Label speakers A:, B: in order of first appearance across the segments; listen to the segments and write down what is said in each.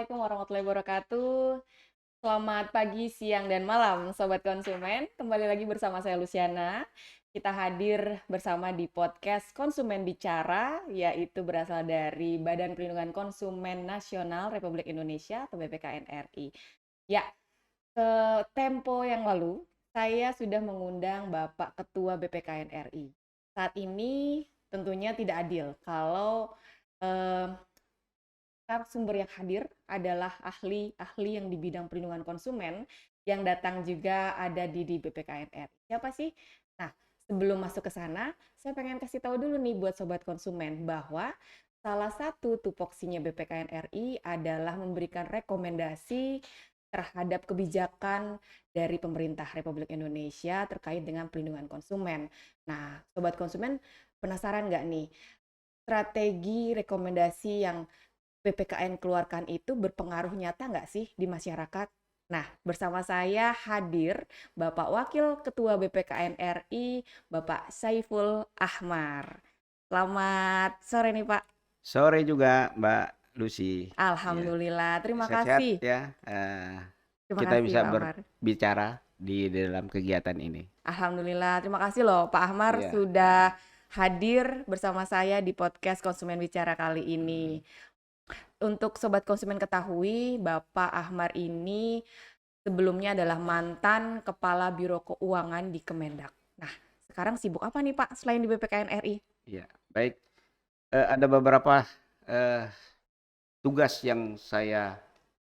A: Assalamualaikum warahmatullahi wabarakatuh. Selamat pagi, siang, dan malam, Sobat Konsumen. Kembali lagi bersama saya Luciana. Kita hadir bersama di podcast Konsumen Bicara, yaitu berasal dari Badan Perlindungan Konsumen Nasional Republik Indonesia atau BPKN RI. Ya, ke tempo yang lalu, saya sudah mengundang Bapak Ketua BPKN RI. Saat ini tentunya tidak adil kalau eh, narasumber yang hadir adalah ahli-ahli yang di bidang perlindungan konsumen yang datang juga ada di BPKN RI. Siapa sih? Nah, sebelum masuk ke sana, saya pengen kasih tahu dulu nih buat sobat konsumen bahwa salah satu tupoksinya BPKN RI adalah memberikan rekomendasi terhadap kebijakan dari pemerintah Republik Indonesia terkait dengan perlindungan konsumen. Nah, sobat konsumen penasaran nggak nih strategi rekomendasi yang PPKN keluarkan itu berpengaruh nyata nggak sih di masyarakat? Nah, bersama saya hadir Bapak Wakil Ketua BPKN RI, Bapak Saiful Ahmar. Selamat sore nih Pak.
B: Sore juga Mbak Lucy. Ya,
A: Alhamdulillah, terima
B: sehat-sehat
A: kasih.
B: ya.
A: Terima
B: Kita
A: kasih
B: bisa
A: Pak Ahmar.
B: berbicara di dalam kegiatan ini.
A: Alhamdulillah, terima kasih loh Pak Ahmar
B: Iya.
A: sudah hadir bersama saya di podcast Konsumen Bicara kali ini. Untuk Sobat Konsumen ketahui, Bapak Ahmar ini sebelumnya adalah mantan Kepala Biro Keuangan di Kemendak. Nah, sekarang sibuk apa nih Pak selain di BPKN RI?
B: Iya, baik. Ada beberapa eh, tugas yang saya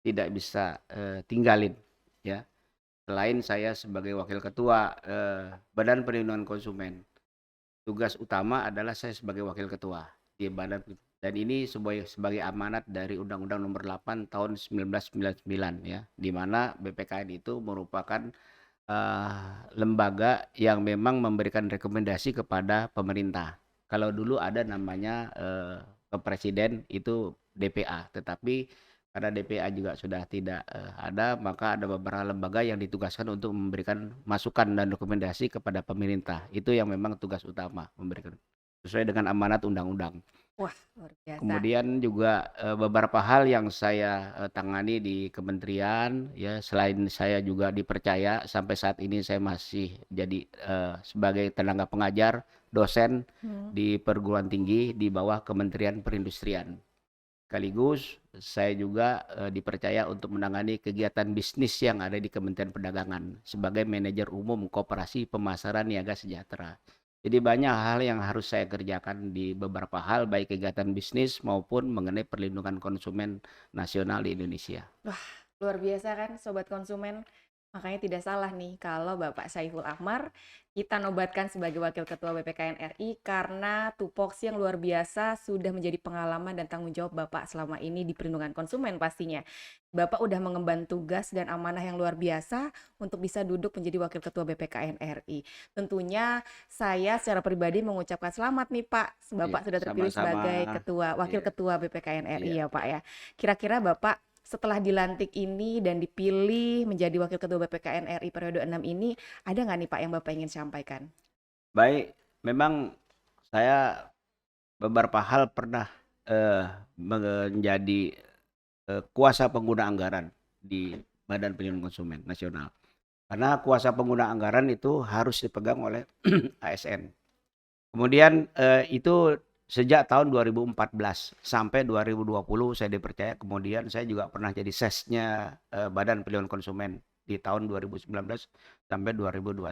B: tidak bisa tinggalin, ya. Selain saya sebagai Wakil Ketua Badan Perlindungan Konsumen, tugas utama adalah saya sebagai Wakil Ketua di Badan, dan ini sebagai amanat dari Undang-Undang Nomor 8 Tahun 1999, ya, di mana BPKN itu merupakan lembaga yang memang memberikan rekomendasi kepada pemerintah. Kalau dulu ada namanya ke presiden itu DPA, tetapi karena DPA juga sudah tidak ada, maka ada beberapa lembaga yang ditugaskan untuk memberikan masukan dan rekomendasi kepada pemerintah. Itu yang memang tugas utama, memberikan sesuai dengan amanat undang-undang.
A: Wah, luar biasa.
B: Kemudian juga beberapa hal yang saya tangani di kementerian, ya, selain saya juga dipercaya sampai saat ini saya masih jadi sebagai tenaga pengajar, dosen di perguruan tinggi di bawah Kementerian Perindustrian. Sekaligus saya juga dipercaya untuk menangani kegiatan bisnis yang ada di Kementerian Perdagangan sebagai manajer umum Koperasi Pemasaran Niaga Sejahtera. Jadi banyak hal yang harus saya kerjakan di beberapa hal, baik kegiatan bisnis maupun mengenai perlindungan konsumen nasional di Indonesia.
A: Wah, luar biasa kan Sobat Konsumen? Makanya tidak salah nih kalau Bapak Saiful Ahmar kita nobatkan sebagai Wakil Ketua BPKN RI karena tupoksi yang luar biasa sudah menjadi pengalaman dan tanggung jawab Bapak selama ini di perlindungan konsumen pastinya. Bapak udah mengemban tugas dan amanah yang luar biasa untuk bisa duduk menjadi Wakil Ketua BPKN RI. Tentunya saya secara pribadi mengucapkan selamat nih Pak,
B: Iya,
A: Bapak sudah terpilih
B: sama-sama.
A: sebagai Wakil
B: Iya,
A: Ketua BPKN RI
B: iya.
A: ya Pak ya. Kira-kira Bapak setelah dilantik ini dan dipilih menjadi Wakil Ketua BPKN RI periode 6 ini, ada nggak nih Pak yang Bapak ingin sampaikan?
B: Baik, memang saya beberapa hal pernah menjadi kuasa pengguna anggaran di Badan Perlindungan Konsumen Nasional. Karena kuasa pengguna anggaran itu harus dipegang oleh ASN. Kemudian itu sejak tahun 2014 sampai 2020 saya dipercaya. Kemudian saya juga pernah jadi sesnya Badan Perlindungan Konsumen di tahun 2019 sampai 2021.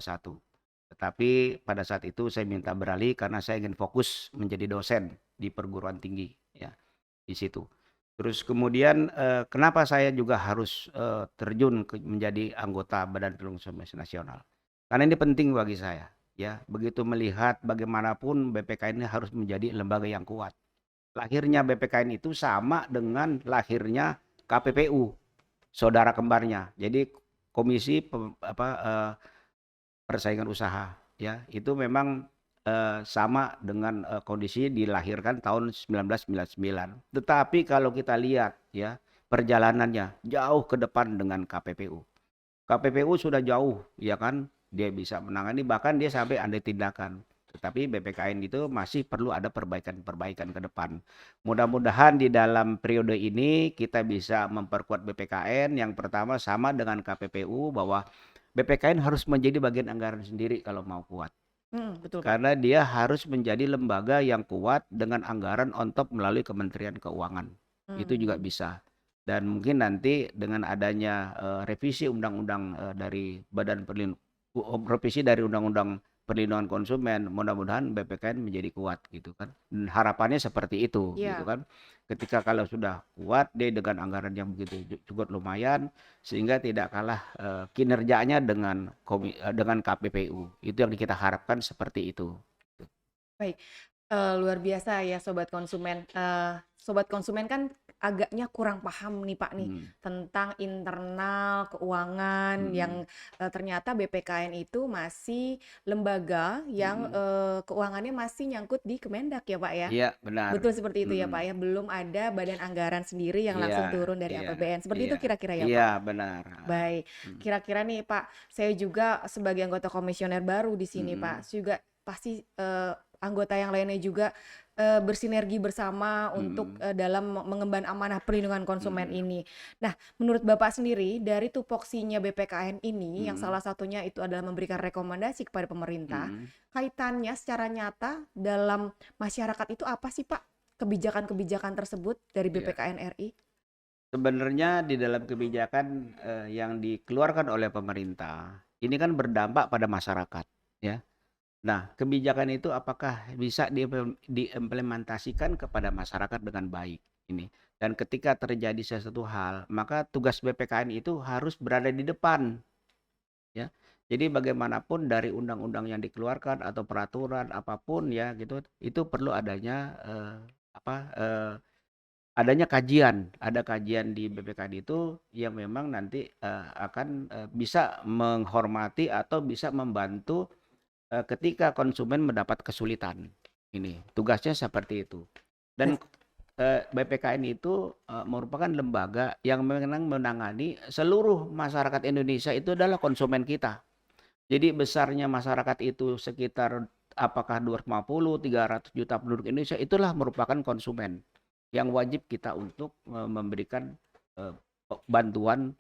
B: Tetapi pada saat itu saya minta beralih karena saya ingin fokus menjadi dosen di perguruan tinggi, ya, di situ. Terus kemudian kenapa saya juga harus terjun menjadi anggota Badan Perlindungan Konsumen Nasional? Karena ini penting bagi saya, ya. Begitu melihat bagaimanapun BPKN ini harus menjadi lembaga yang kuat. Lahirnya BPKN itu sama dengan lahirnya KPPU, saudara kembarnya. Jadi Komisi Persaingan Usaha, ya. Itu memang sama dengan kondisi dilahirkan tahun 1999. Tetapi kalau kita lihat, ya, perjalanannya jauh ke depan dengan KPPU. KPPU sudah jauh, ya kan, dia bisa menangani, bahkan dia sampai ada tindakan. Tetapi BPKN itu masih perlu ada perbaikan-perbaikan ke depan. Mudah-mudahan di dalam periode ini kita bisa memperkuat BPKN. Yang pertama sama dengan KPPU bahwa BPKN harus menjadi bagian anggaran sendiri kalau mau kuat.
A: Betul, Pak.
B: Karena dia harus menjadi lembaga yang kuat dengan anggaran on top melalui Kementerian Keuangan. Itu juga
A: Mhm.
B: bisa. Dan mungkin nanti dengan adanya revisi undang-undang revisi dari Undang-Undang Perlindungan Konsumen, mudah-mudahan BPKN menjadi kuat gitu kan. Dan harapannya seperti itu gitu
A: Iya.
B: kan. Ketika kalau sudah kuat dia dengan anggaran yang begitu cukup lumayan sehingga tidak kalah kinerjanya dengan KPPU. Itu yang kita harapkan seperti itu.
A: Baik, luar biasa ya sobat konsumen. Sobat konsumen kan agaknya kurang paham nih Pak nih,
B: Mhm,
A: tentang internal keuangan
B: mhm,
A: yang, ternyata BPKN itu masih lembaga yang,
B: mhm.
A: keuangannya masih nyangkut di Kemendak ya Pak ya?
B: Iya benar,
A: Betul seperti itu ya Pak
B: mhm.
A: ya? Belum ada badan anggaran sendiri yang
B: Iya
A: langsung turun dari
B: iya
A: APBN, seperti
B: iya
A: itu kira-kira ya
B: iya
A: Pak?
B: benar, heeh,
A: Baik,
B: mhm,
A: kira-kira nih Pak, saya juga sebagai anggota komisioner baru di sini Pak,
B: mhm,
A: juga pasti anggota yang lainnya juga bersinergi bersama untuk
B: mhm,
A: dalam mengemban amanah perlindungan konsumen
B: mhm,
A: ini. Nah, menurut Bapak sendiri dari tupoksinya BPKN ini yang
B: mhm,
A: salah satunya itu adalah memberikan rekomendasi kepada pemerintah,
B: mhm,
A: kaitannya secara nyata dalam masyarakat itu apa sih Pak? Kebijakan-kebijakan tersebut dari
B: iya.
A: BPKN RI?
B: Sebenarnya di dalam kebijakan, yang dikeluarkan oleh pemerintah, ini kan berdampak pada masyarakat, ya. Nah, kebijakan itu apakah bisa diimplementasikan kepada masyarakat dengan baik ini. Dan ketika terjadi sesuatu hal, maka tugas BPKN itu harus berada di depan, ya. Jadi bagaimanapun dari undang-undang yang dikeluarkan atau peraturan apapun ya gitu, itu perlu adanya, apa, adanya kajian. Ada kajian di BPKN itu yang memang nanti, akan, bisa menghormati atau bisa membantu ketika konsumen mendapat kesulitan, ini, tugasnya seperti itu. Dan, BPKN itu, merupakan lembaga yang memang menangani seluruh masyarakat Indonesia itu adalah konsumen kita. Jadi besarnya masyarakat itu sekitar apakah 250, 300 juta penduduk Indonesia, itulah merupakan konsumen, yang wajib kita untuk, memberikan, eee, bantuan,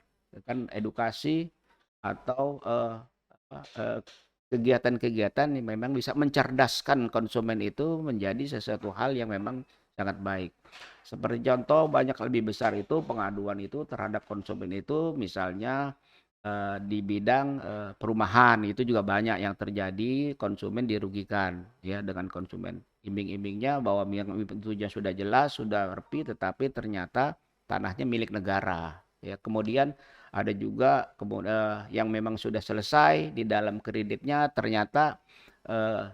B: kan edukasi atau, kegiatan-kegiatan yang memang bisa mencerdaskan konsumen itu menjadi sesuatu hal yang memang sangat baik. Seperti contoh banyak lebih besar itu pengaduan itu terhadap konsumen itu misalnya, di bidang, perumahan itu juga banyak yang terjadi konsumen dirugikan ya dengan konsumen. Iming-imingnya bahwa yang tentunya sudah jelas, sudah rapi, tetapi ternyata tanahnya milik negara ya. Kemudian ada juga yang memang sudah selesai di dalam kreditnya ternyata, eee,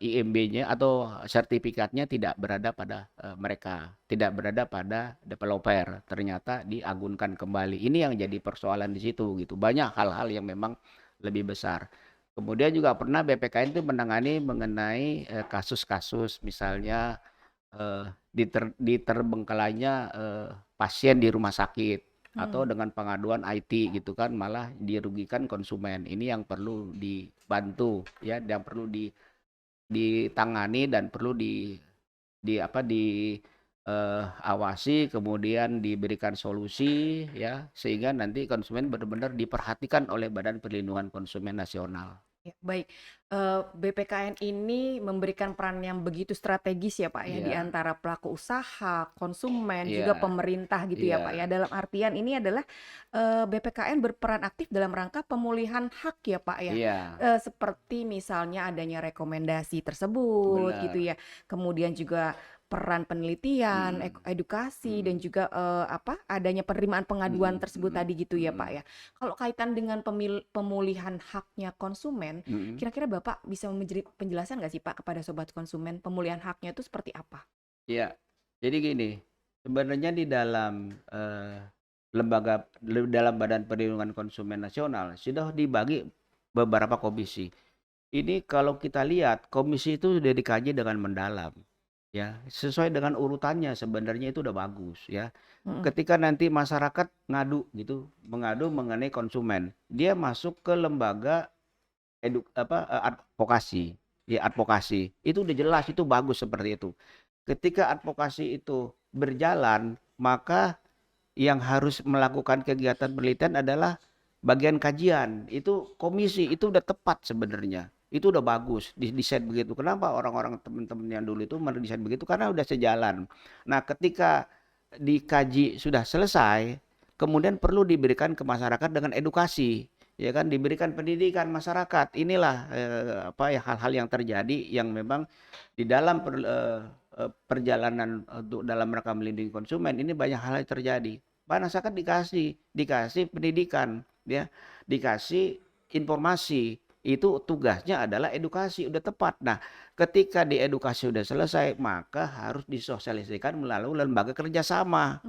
B: IMB-nya atau sertifikatnya tidak berada pada, mereka, tidak berada pada developer, ternyata diagunkan kembali. Ini yang jadi persoalan di situ gitu, banyak hal-hal yang memang lebih besar. Kemudian juga pernah BPKN itu menangani mengenai, kasus-kasus misalnya, diterbengkalainya, pasien di rumah sakit atau
A: Mhm.
B: dengan pengaduan IT gitu kan malah dirugikan konsumen. Ini yang perlu dibantu ya, yang perlu ditangani dan perlu awasi kemudian diberikan solusi ya, sehingga nanti konsumen benar-benar diperhatikan oleh Badan Perlindungan Konsumen Nasional.
A: Ya, baik. BPKN ini memberikan peran yang begitu strategis ya Pak ya, di
B: Iya
A: antara pelaku usaha, konsumen, juga
B: iya
A: pemerintah gitu ya
B: iya
A: Pak ya. Dalam artian ini adalah, BPKN berperan aktif dalam rangka pemulihan hak ya Pak ya.
B: iya,
A: Seperti misalnya adanya rekomendasi tersebut gitu
B: benar,
A: ya, kemudian juga peran penelitian,
B: mhm
A: edukasi dan
B: mhm
A: juga, adanya penerimaan pengaduan
B: mhm
A: tersebut
B: mhm
A: tadi gitu ya Pak
B: mhm
A: ya. Kalau kaitan dengan pemulihan haknya konsumen,
B: mhm,
A: kira-kira Bapak bisa memberi penjelasan nggak sih Pak kepada sobat konsumen, pemulihan haknya itu seperti apa?
B: iya. Jadi gini, sebenarnya di dalam, dalam Badan Perlindungan Konsumen Nasional sudah dibagi beberapa komisi. Ini kalau kita lihat komisi itu sudah dikaji dengan mendalam, ya, sesuai dengan urutannya sebenarnya itu udah bagus ya.
A: Mhm,
B: Ketika nanti masyarakat ngadu gitu, mengadu mengenai konsumen, dia masuk ke lembaga advokasi. ya advokasi. Itu udah jelas, itu bagus seperti itu. Ketika advokasi itu berjalan, maka yang harus melakukan kegiatan penelitian adalah bagian kajian. Itu komisi, itu udah tepat sebenarnya. Itu udah bagus didesain begitu. Kenapa orang-orang teman-teman yang dulu itu mendesain begitu? Karena udah sejalan. Nah, ketika dikaji sudah selesai, kemudian perlu diberikan ke masyarakat dengan edukasi, ya kan, diberikan pendidikan masyarakat. Inilah apa ya, hal-hal yang terjadi yang memang di dalam perjalanan untuk dalam rangka melindungi konsumen ini banyak hal yang terjadi. Masyarakat dikasih pendidikan, ya, dikasih informasi. Itu tugasnya adalah edukasi, udah tepat. Nah, ketika diedukasi udah selesai, maka harus disosialisasikan melalui lembaga kerjasama.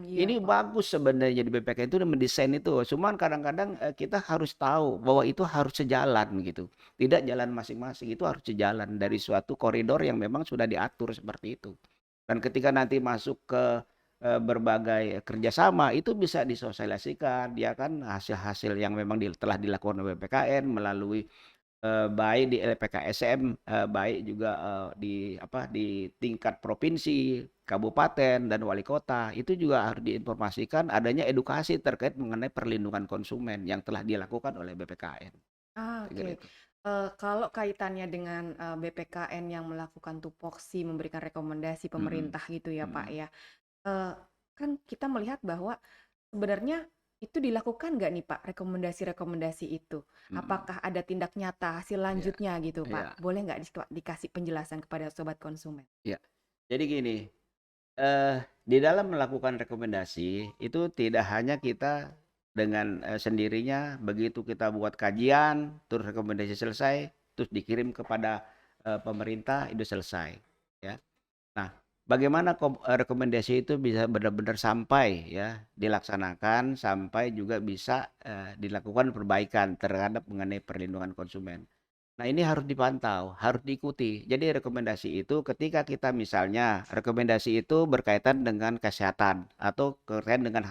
A: Iya,
B: Ini
A: Pak.
B: bagus sebenarnya di BPK itu udah mendesain itu. Cuman kadang-kadang kita harus tahu bahwa itu harus sejalan gitu. Tidak jalan masing-masing, itu harus sejalan dari suatu koridor yang memang sudah diatur seperti itu. Dan ketika nanti masuk ke berbagai kerjasama itu bisa disosialisasikan, dia kan hasil-hasil yang memang telah dilakukan oleh BPKN melalui baik di LPKSM, baik juga di apa, di tingkat provinsi, kabupaten, dan wali kota, itu juga harus diinformasikan adanya edukasi terkait mengenai perlindungan konsumen yang telah dilakukan oleh BPKN. Saya kira
A: Oke.
B: itu.
A: Kalau kaitannya dengan, BPKN yang melakukan tupoksi, memberikan rekomendasi
B: Mhm,
A: pemerintah gitu ya, Pak,
B: mhm,
A: ya. Eee, kan kita melihat bahwa sebenarnya itu dilakukan nggak nih, Pak, rekomendasi-rekomendasi itu?
B: mhm.
A: Apakah ada tindak nyata hasil
B: Iya,
A: lanjutnya gitu,
B: iya,
A: Pak? Boleh nggak dikasih penjelasan kepada sobat konsumen?
B: iya. Jadi gini, di dalam melakukan rekomendasi itu tidak hanya kita dengan sendirinya begitu kita buat kajian, terus rekomendasi selesai, terus dikirim kepada pemerintah itu selesai, ya. Nah, bagaimana rekomendasi itu bisa benar-benar sampai ya, dilaksanakan sampai juga bisa dilakukan perbaikan terhadap mengenai perlindungan konsumen. Nah, ini harus dipantau, harus diikuti. Jadi rekomendasi itu ketika kita misalnya rekomendasi itu berkaitan dengan kesehatan atau berkaitan dengan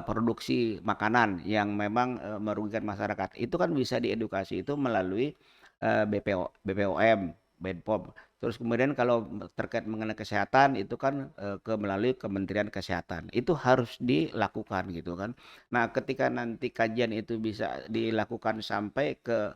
B: produksi makanan yang memang merugikan masyarakat. Itu kan bisa diedukasi itu melalui BPOM, Bepom. Terus kemudian kalau terkait mengenai kesehatan itu kan melalui Kementerian Kesehatan. Itu harus dilakukan gitu kan. Nah, ketika nanti kajian itu bisa dilakukan sampai ke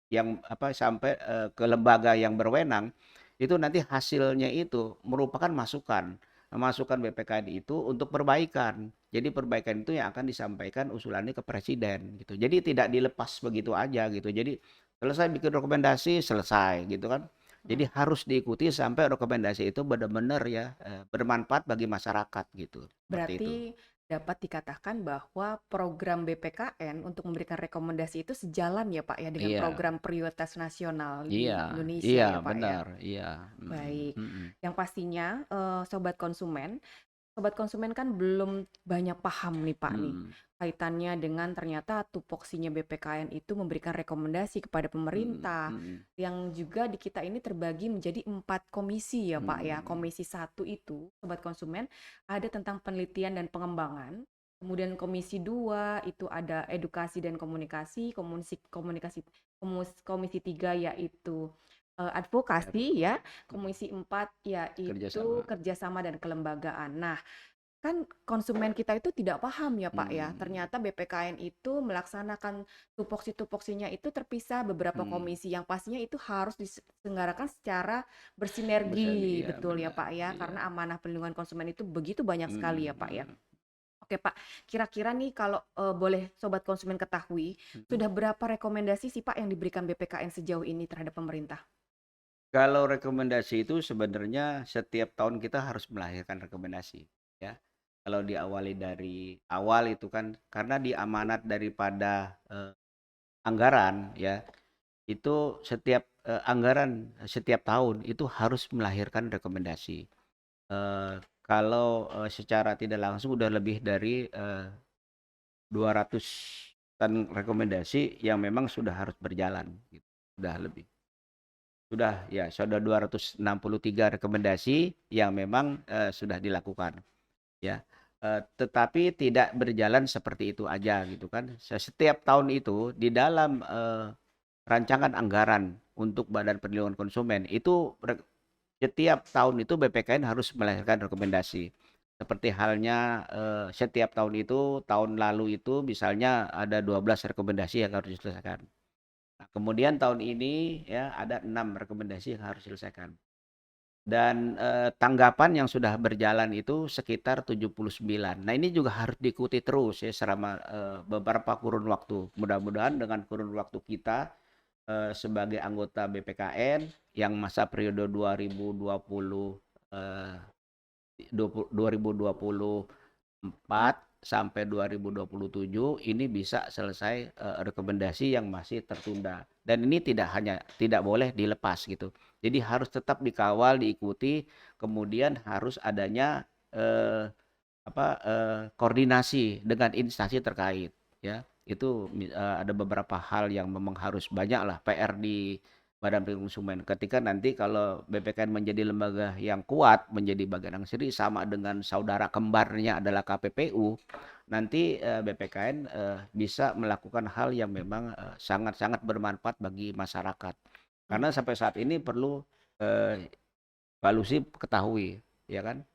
B: yang apa, sampai ke lembaga yang berwenang, itu nanti hasilnya itu merupakan masukan. Masukan BPKN itu untuk perbaikan. Jadi perbaikan itu yang akan disampaikan usulannya ke presiden gitu. Jadi tidak dilepas begitu aja gitu. Jadi selesai bikin rekomendasi, selesai gitu kan. Jadi harus diikuti sampai rekomendasi itu benar-benar ya bermanfaat bagi masyarakat gitu. Seperti itu.
A: Berarti dapat dikatakan bahwa program BPKN untuk memberikan rekomendasi itu sejalan ya, Pak, ya, dengan
B: Iya.
A: program prioritas nasional
B: Iya,
A: di Indonesia
B: iya
A: ya, Pak, ya?
B: benar, iya, mhm,
A: Baik.
B: mhm,
A: Yang pastinya, sobat konsumen kan belum banyak paham nih, Pak, nih,
B: mhm,
A: kaitannya dengan ternyata tupoksinya BPKN itu memberikan rekomendasi kepada
B: mhm,
A: pemerintah,
B: mhm,
A: yang juga di kita ini terbagi menjadi 4 komisi ya, Pak, ya.
B: mhm,
A: Komisi satu itu, sobat konsumen, ada tentang penelitian dan pengembangan, kemudian komisi 2 itu ada edukasi dan komunikasi, komisi 3 yaitu, advokasi
B: advokasi,
A: ya,
B: mhm,
A: komisi 4 yaitu
B: kerjasama,
A: kerjasama dan kelembagaan. Nah, kan konsumen kita itu tidak paham ya, Pak, ya,
B: mmm,
A: ternyata BPKN itu melaksanakan tupoksi-tupoksinya itu terpisah beberapa
B: mhm,
A: komisi yang pastinya itu harus diselenggarakan secara
B: bersani
A: bersinergi,
B: iya
A: betul ya,
B: benar,
A: Pak, ya,
B: iya,
A: karena amanah perlindungan konsumen itu begitu banyak sekali ya,
B: mhm,
A: Pak, ya.
B: mhm,
A: Oke, Pak, kira-kira nih kalau, boleh sobat konsumen ketahui,
B: mhm.
A: sudah berapa rekomendasi sih, Pak, yang diberikan BPKN sejauh ini terhadap pemerintah?
B: Kalau rekomendasi itu sebenarnya setiap tahun kita harus melahirkan rekomendasi, ya. Kalau diawali dari awal itu kan karena di amanat daripada anggaran ya, itu setiap anggaran setiap tahun itu harus melahirkan rekomendasi. Kalau secara tidak langsung udah lebih dari 200-an rekomendasi yang memang sudah harus berjalan gitu, sudah lebih. Sudah 263 rekomendasi yang memang sudah dilakukan ya. Tetapi tidak berjalan seperti itu aja gitu kan. Setiap tahun itu di dalam rancangan anggaran untuk Badan Perlindungan Konsumen itu setiap tahun itu BPKN harus melahirkan rekomendasi. Seperti halnya setiap tahun itu, tahun lalu itu misalnya ada 12 rekomendasi yang harus diselesaikan. Nah, kemudian tahun ini ya ada 6 rekomendasi yang harus diselesaikan. Dan tanggapan yang sudah berjalan itu sekitar 79. Nah, ini juga harus diikuti terus ya selama beberapa kurun waktu. Mudah-mudahan dengan kurun waktu kita sebagai anggota BPKN yang masa periode 2020 eh, 2024 sampai 2027 ini bisa selesai rekomendasi yang masih tertunda. Dan ini tidak boleh dilepas gitu. Jadi harus tetap dikawal, diikuti, kemudian harus adanya koordinasi dengan instansi terkait ya. Itu ada beberapa hal yang memang harus banyaklah PR di Badan Perlindungan Konsumen. Ketika nanti kalau BPKN menjadi lembaga yang kuat, menjadi bagian yang serius sama dengan saudara kembarnya adalah KPPU, nanti BPKN bisa melakukan hal yang memang sangat-sangat bermanfaat bagi masyarakat. Karena sampai saat ini perlu Pak Lucy ketahui, ya kan?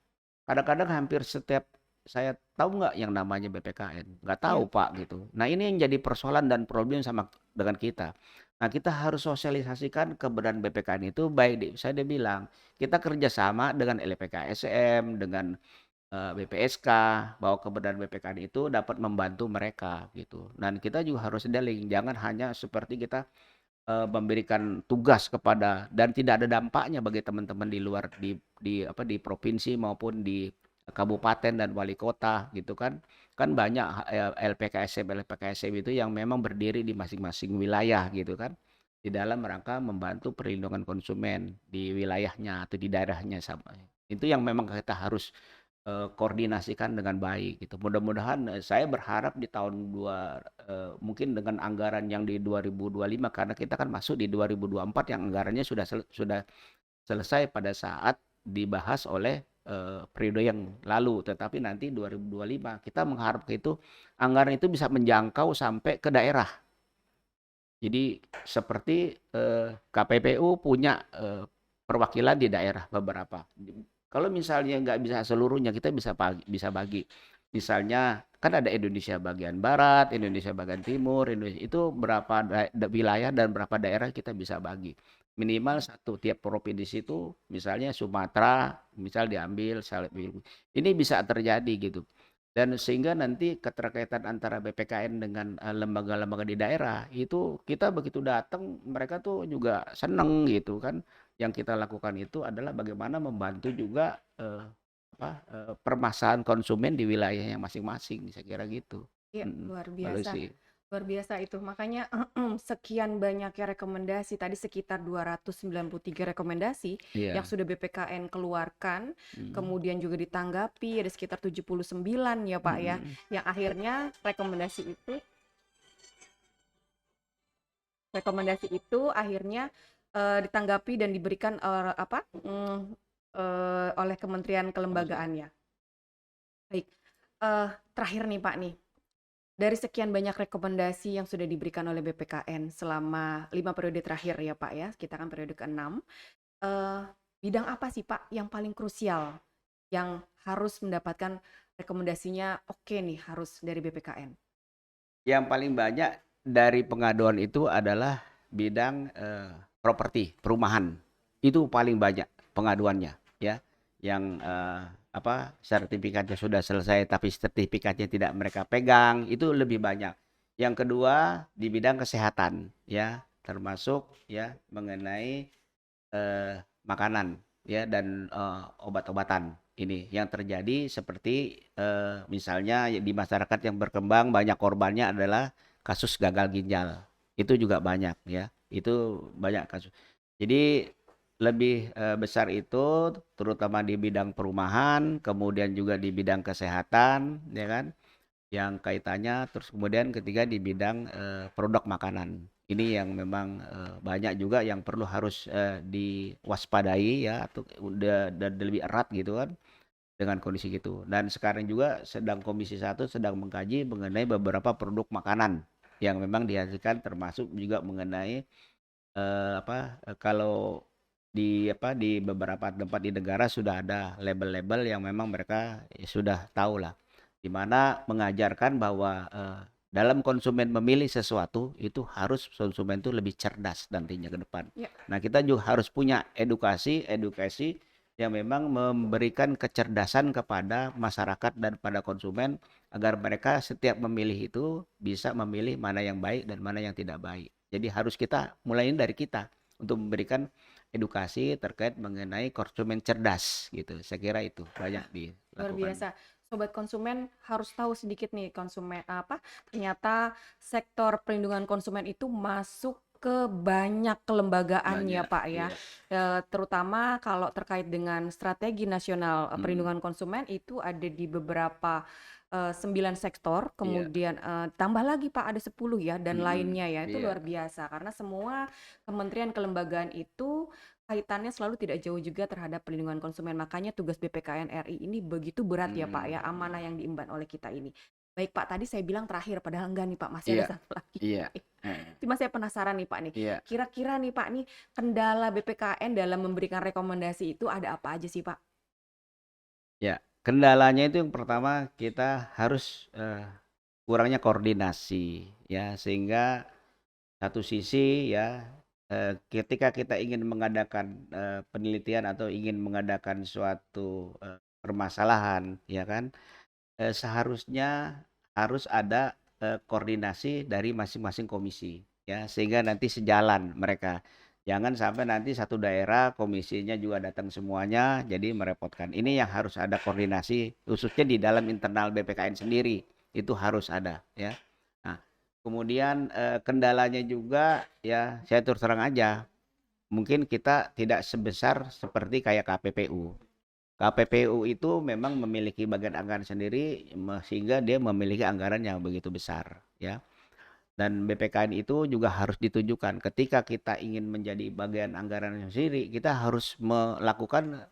B: Kadang-kadang hampir setiap saya tahu nggak yang namanya BPKN? Nggak tahu,
A: Iya.
B: Pak, gitu. Nah, ini yang jadi persoalan dan problem sama dengan kita. Nah, kita harus sosialisasikan keberadaan BPKN itu baik saya dia bilang, kita kerjasama dengan LPKSM, dengan BPSK, bahwa keberadaan BPKN itu dapat membantu mereka, gitu. Dan kita juga harus dealing, jangan hanya seperti kita memberikan tugas kepada dan tidak ada dampaknya bagi teman-teman di luar di provinsi maupun di kabupaten dan wali kota gitu kan. Kan banyak LPKSM itu yang memang berdiri di masing-masing wilayah gitu kan. Di dalam rangka membantu perlindungan konsumen di wilayahnya atau di daerahnya sama. Itu yang memang kita harus koordinasikan dengan baik gitu. Mudah-mudahan saya berharap di tahun mungkin dengan anggaran yang di 2025 karena kita kan masuk di 2024 yang anggarannya sudah selesai pada saat dibahas oleh periode yang lalu. Tetapi nanti 2025 kita mengharap itu anggaran itu bisa menjangkau sampai ke daerah. Jadi seperti KPPU punya perwakilan di daerah beberapa. Kalau misalnya nggak bisa seluruhnya, kita bisa bagi. Misalnya kan ada Indonesia bagian barat, Indonesia bagian timur, Indonesia itu berapa wilayah dan berapa daerah kita bisa bagi. Minimal satu tiap provinsi itu, misalnya Sumatera, misal diambil, ini bisa terjadi gitu. Dan sehingga nanti keterkaitan antara BPKN dengan lembaga-lembaga di daerah itu kita begitu datang mereka tuh juga seneng gitu kan. Yang kita lakukan itu adalah bagaimana membantu juga permasalahan konsumen di wilayahnya masing-masing, saya kira gitu.
A: Iya,
B: Mhm,
A: luar
B: Mbak
A: biasa.
B: Lucy.
A: Luar biasa itu. Makanya sekian banyaknya rekomendasi, tadi sekitar 293 rekomendasi yang
B: Iya,
A: sudah BPKN keluarkan,
B: mhm,
A: kemudian juga ditanggapi ada sekitar 79 ya Pak ya,
B: mhm,
A: yang akhirnya rekomendasi itu akhirnya ditanggapi dan diberikan oleh kementerian kelembagaannya. Baik, terakhir nih Pak nih. Dari sekian banyak rekomendasi yang sudah diberikan oleh BPKN selama 5 periode terakhir ya Pak ya, kita kan periode ke-6, eee, bidang apa sih Pak yang paling krusial, yang harus mendapatkan rekomendasinya oke nih harus dari BPKN?
B: Yang paling banyak dari pengaduan itu adalah bidang, properti, perumahan. Itu paling banyak pengaduannya ya, yang, sertifikatnya sudah selesai tapi sertifikatnya tidak mereka pegang, itu lebih banyak. Yang kedua di bidang kesehatan ya, termasuk ya mengenai makanan ya dan obat-obatan ini yang terjadi seperti misalnya di masyarakat yang berkembang banyak korbannya adalah kasus gagal ginjal. Itu juga banyak ya. Itu banyak kasus. Jadi lebih besar itu terutama di bidang perumahan, kemudian juga di bidang kesehatan ya kan yang kaitannya terus kemudian ketiga di bidang produk makanan. Ini yang memang banyak juga yang perlu harus diwaspadai ya atau udah lebih erat gitu kan dengan kondisi gitu. Dan sekarang juga sedang Komisi 1 sedang mengkaji mengenai beberapa produk makanan. yang memang dihasilkan, termasuk juga mengenai kalau di beberapa tempat di negara sudah ada label-label yang memang mereka sudah tahu lah, di mana mengajarkan bahwa dalam konsumen memilih sesuatu itu harus konsumen itu lebih cerdas nantinya ke depan.
A: Ya,
B: Nah, kita juga harus punya edukasi yang memang memberikan kecerdasan kepada masyarakat dan pada konsumen agar mereka setiap memilih itu bisa memilih mana yang baik dan mana yang tidak baik. Jadi harus kita mulai dari kita untuk memberikan edukasi terkait mengenai konsumen cerdas gitu. Saya kira itu banyak
A: luar
B: dilakukan.
A: biasa. Sobat konsumen harus tahu sedikit nih konsumen ternyata sektor perlindungan konsumen itu masuk ke banyak kelembagaan ya
B: Banyak,
A: Pak ya.
B: iya.
A: Terutama kalau terkait dengan strategi nasional
B: Mhm,
A: perlindungan konsumen itu ada di beberapa 9 sektor,
B: iya,
A: kemudian tambah lagi Pak ada 10 ya dan
B: mhm,
A: lainnya ya. Itu
B: iya,
A: luar biasa karena semua kementerian kelembagaan itu kaitannya selalu tidak jauh juga terhadap perlindungan konsumen. Makanya tugas BPKN RI ini begitu berat ya Pak ya,
B: mhm,
A: amanah yang diemban oleh kita ini. Baik Pak, tadi saya bilang terakhir, padahal enggak nih Pak, masih ada
B: iya,
A: satu lagi.
B: iya, heeh,
A: Cuma saya penasaran nih Pak nih,
B: iya,
A: kira-kira nih Pak nih, kendala BPKN dalam memberikan rekomendasi itu ada apa aja sih Pak?
B: iya. Kendalanya itu yang pertama kita harus, kurangnya koordinasi ya, sehingga satu sisi ya, ketika kita ingin mengadakan, penelitian atau ingin mengadakan suatu, permasalahan ya kan, seharusnya harus ada, koordinasi dari masing-masing komisi ya, sehingga nanti sejalan mereka. Jangan sampai nanti satu daerah komisinya juga datang semuanya, jadi merepotkan. Ini yang harus ada koordinasi khususnya di dalam internal BPKN sendiri, itu harus ada ya. Nah, kemudian, kendalanya juga ya saya terus terang aja, mungkin kita tidak sebesar seperti kayak KPPU. KPPU itu memang memiliki bagian anggaran sendiri, sehingga dia memiliki anggaran yang begitu besar, ya. Dan BPKN itu juga harus ditujukan ketika kita ingin menjadi bagian anggaran sendiri, kita harus melakukan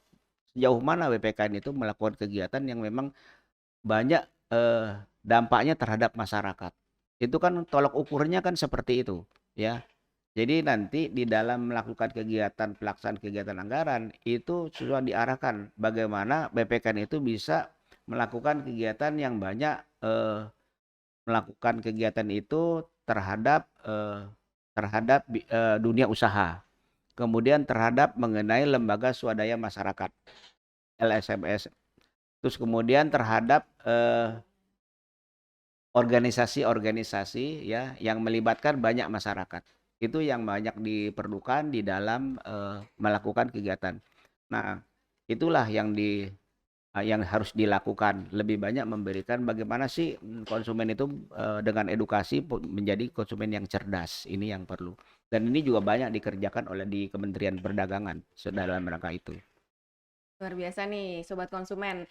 B: sejauh mana BPKN itu melakukan kegiatan yang memang banyak, dampaknya terhadap masyarakat. Itu kan tolak ukurnya kan seperti itu, ya. Jadi nanti di dalam melakukan kegiatan pelaksanaan kegiatan anggaran itu sudah diarahkan bagaimana BPKN itu bisa melakukan kegiatan yang banyak, melakukan kegiatan itu terhadap dunia usaha, kemudian terhadap mengenai lembaga swadaya masyarakat, LSMS, terus kemudian terhadap, organisasi-organisasi ya yang melibatkan banyak masyarakat. Itu yang banyak diperlukan di dalam, melakukan kegiatan. Nah, itulah yang harus dilakukan, lebih banyak memberikan bagaimana sih, konsumen itu, dengan edukasi menjadi konsumen yang cerdas, ini yang perlu. Dan ini juga banyak dikerjakan oleh di Kementerian Perdagangan dalam rangka itu.
A: Luar biasa nih sobat konsumen.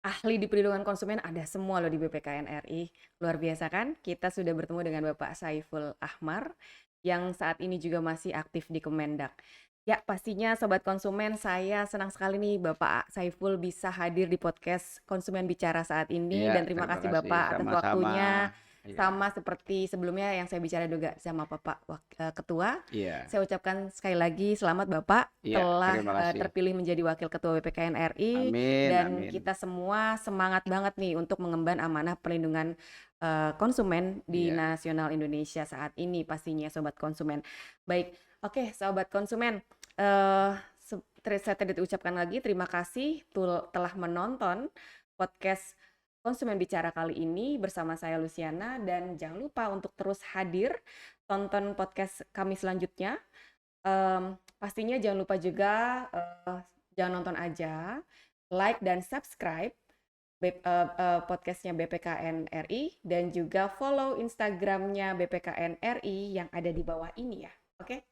A: Ahli di perlindungan konsumen ada semua loh di BPKN RI. Luar biasa kan? Kita sudah bertemu dengan Bapak Saiful Ahmar yang saat ini juga masih aktif di Kemendak. Ya, pastinya sobat konsumen, saya senang sekali nih Bapak Saiful bisa hadir di podcast Konsumen Bicara saat ini
B: Iya,
A: dan terima
B: terima
A: kasih
B: kasih,
A: Bapak atas
B: sama-sama.
A: waktunya.
B: Iya,
A: Sama seperti sebelumnya yang saya bicara juga sama Bapak Ketua.
B: iya,
A: Saya ucapkan sekali lagi selamat Bapak
B: iya,
A: telah
B: terima kasih.
A: terpilih menjadi Wakil Ketua BPKN RI
B: Amin,
A: dan
B: amin.
A: kita semua semangat banget nih untuk mengemban amanah perlindungan konsumen di
B: Iya.
A: nasional Indonesia saat ini pastinya sobat konsumen. Baik, oke sobat konsumen, saya tadi ucapkan lagi terima kasih telah menonton podcast Konsumen Bicara kali ini bersama saya Luciana dan jangan lupa untuk terus hadir tonton podcast kami selanjutnya. Pastinya jangan lupa juga jangan nonton aja, like dan subscribe podcastnya BPKN RI dan juga follow Instagramnya BPKN RI yang ada di bawah ini ya. Oke?